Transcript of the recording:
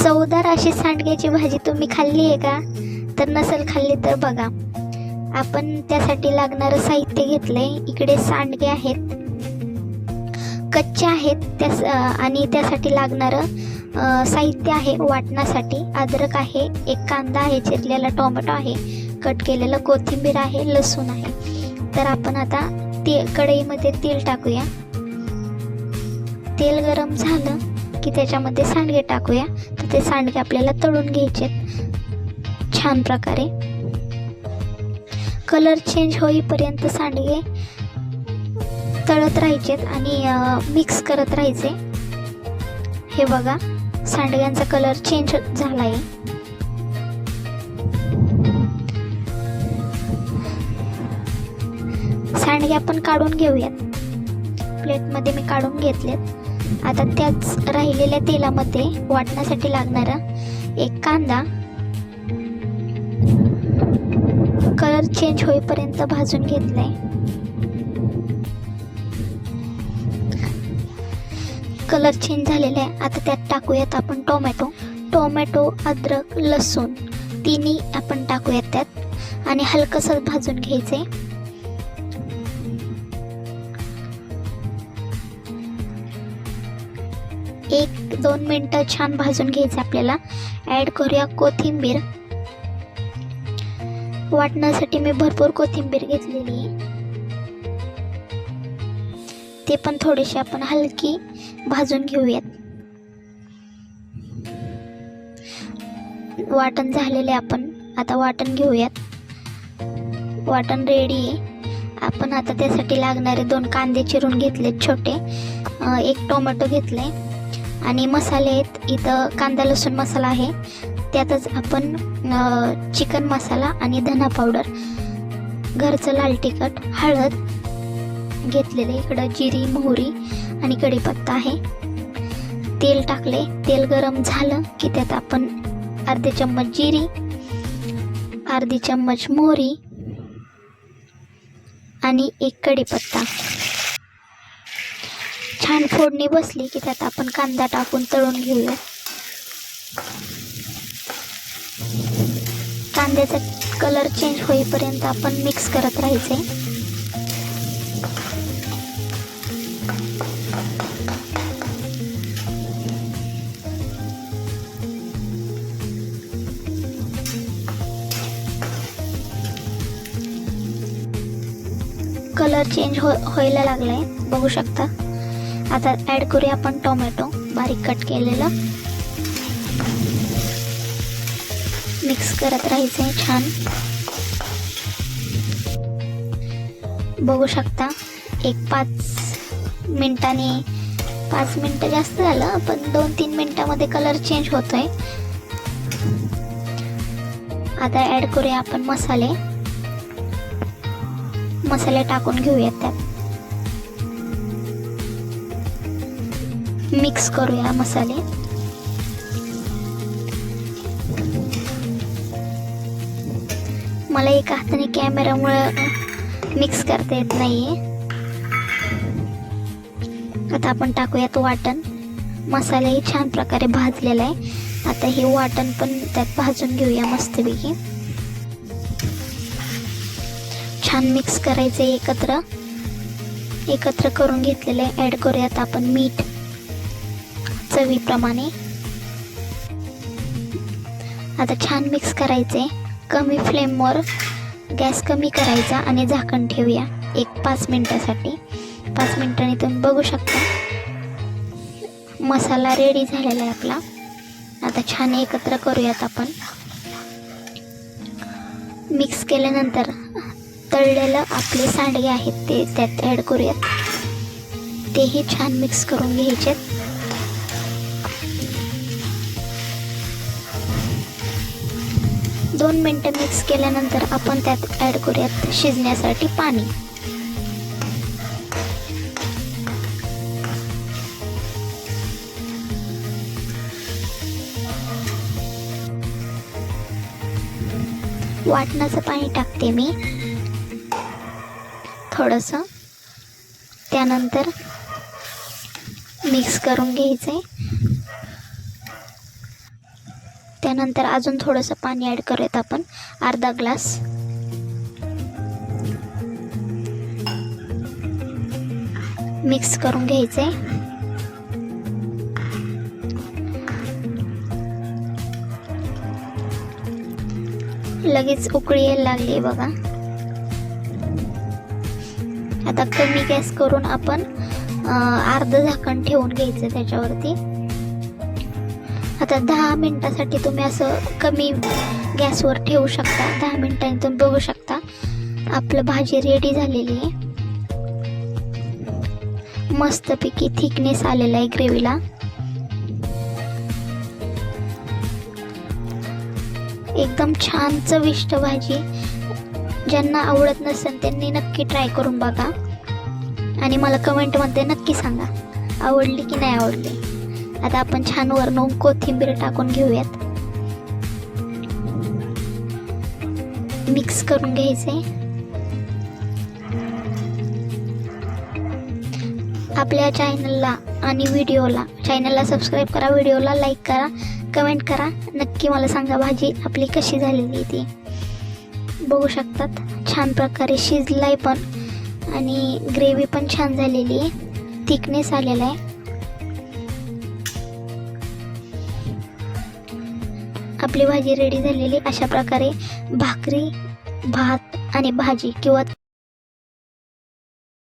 चवदार अशी सांडग्याची भाजी तुम्ही खाल्ली आहे का? तर नसेल खाल्ली तर बघा. आपण त्यासाठी लागणारं साहित्य घेतलंय. इकडे सांडगे आहेत, कच्चे आहेत आणि त्यासाठी लागणारं साहित्य आहे वाटण्यासाठी. अद्रक आहे, एक कांदा आहे चिरलेला, टोमॅटो आहे कट केलेलं, कोथिंबीर आहे, लसूण आहे. तर आपण आता कढईमध्ये तेल टाकूया. तेल गरम झालं की त्याच्यामध्ये सांडगे टाकूया. तर ते सांडगे आपल्याला तळून घ्यायचे छान प्रकारे. कलर चेंज होईपर्यंत सांडगे तळत राहायचेत आणि मिक्स करत राहायचे. हे बघा, सांडग्यांचा कलर चेंज झाला आहे. सांडगे आपण काढून घेऊयात. प्लेटमध्ये मी काढून घेतलेत. आता त्याच राहिलेल्या तेलामध्ये वाटण्यासाठी लागणारा एक कांदा कलर चेंज होईपर्यंत भाजून घेतलाय. कलर चेंज झालेला आहे. आता त्यात टाकूयात आपण टोमॅटो, अद्रक, लसूण तिन्ही आपण टाकूयात त्यात आणि हलकंसं भाजून घ्यायचे. 1-2 मिनटं छान भाजून घ्यायचं आपल्याला. ॲड करूया कोथिंबीर. वाटण्यासाठी मी भरपूर कोथिंबीर घेतलेली आहे. ते पण थोडीशी आपण हलकी भाजून घेऊयात. वाटण झालेले आपण आता वाटण घेऊयात. वाटण रेडी आहे. आपण आता त्यासाठी लागणारे 2 कांदे चिरून घेतलेत छोटे, 1 टोमॅटो घेतले आणि मसाले आहेत. इथं कांदा लसूण मसाला आहे. त्यातच आपण चिकन मसाला आणि धना पावडर, घरचं लाल तिखट, हळद घेतलेले. इकडं जिरी, मोहरी आणि कढीपत्ता आहे. तेल टाकले. तेल गरम झालं की त्यात आपण अर्धे चम्मच जिरी, अर्धी चम्मच मोहरी आणि 1 कढीपत्ता. छान फोडणी बसली की त्यात आपण कांदा टाकून तळून घेऊया. कांद्याचा कलर चेंज होईपर्यंत आपण मिक्स करत राहायचे. कलर चेंज व्हायला लागलाय, बघू शकता. आता ॲड करूया आपण टोमॅटो बारीक कट केलेलं. मिक्स करत राहायचं छान. बघू शकता 5 मिनटं जास्त झालं, पण 2-3 मिनटामध्ये कलर चेंज होतोय. आता ॲड करूया आपण मसाले टाकून घेऊयात. त्यात मिक्स करूया मसाले. मला एका हाताने कॅमेरामुळे मिक्स करता येत नाहीये. आता आपण टाकूयात वाटण. मसालाही छान प्रकारे भाजलेला आहे. आता हे वाटण पण त्यात भाजून घेऊया मस्तपैकी. छान मिक्स करायचे. एकत्र करून घेतलेले. ॲड करूयात आपण मीठ चवीप्रमाणे. आता छान मिक्स करायचे. कमी फ्लेमवर गॅस कमी करायचा आणि झाकण ठेवूया 5 मिनिटासाठी. 5 मिनिटांनी तुम्ही बघू शकता मसाला रेडी झालेला आहे आपला. आता छान एकत्र करूयात आपण. मिक्स केल्यानंतर तळलेलं आपले सांडगे आहेत ते त्यात ॲड करूयात. तेही छान मिक्स करून घ्यायचे. 2 मिनटं मिक्स केल्यानंतर आपण त्यात ॲड करूयात शिजण्यासाठी पाणी. वाटणाचं पाणी टाकते मी थोडंसं. त्यानंतर मिक्स करून घ्यायचे. त्यानंतर अजून थोडंसं पाणी ॲड करूयात आपण, अर्धा ग्लास. मिक्स करून घ्यायचे. लगेच उकळी यायला लागली बघा. आता कमी गॅस करून आपण अर्धं झाकण ठेवून घ्यायचं त्याच्यावरती. आता 10 मिनिटासाठी तुम्ही असं कमी गॅसवर ठेवू शकता. 10 मिनिटांनी तुम्ही बघू शकता आपलं भाजी रेडी झालेली आहे. मस्तपैकी थिकनेस आलेला आहे ग्रेव्हीला. एकदम छान चविष्ट भाजी. ज्यांना आवडत नसेल त्यांनी नक्की ट्राय करून बघा आणि मला कमेंटमध्ये नक्की सांगा आवडली की नाही आवडली. आता आपण छान वरून कोथिंबीर टाकून घेऊयात. मिक्स करून घ्यायचे. आपल्या चॅनलला आणि चॅनलला सबस्क्राईब करा, व्हिडिओला लाईक करा, कमेंट करा. नक्की मला सांगा भाजी आपली कशी झालेली ती. बघू शकतात छान प्रकारे शिजलाय पण आणि ग्रेव्ही पण छान झालेली आहे, थिकनेस आलेला आहे. आपली भाजी रेडी झालेली. अशा प्रकारे भाकरी, भात आणि भाजी किंवा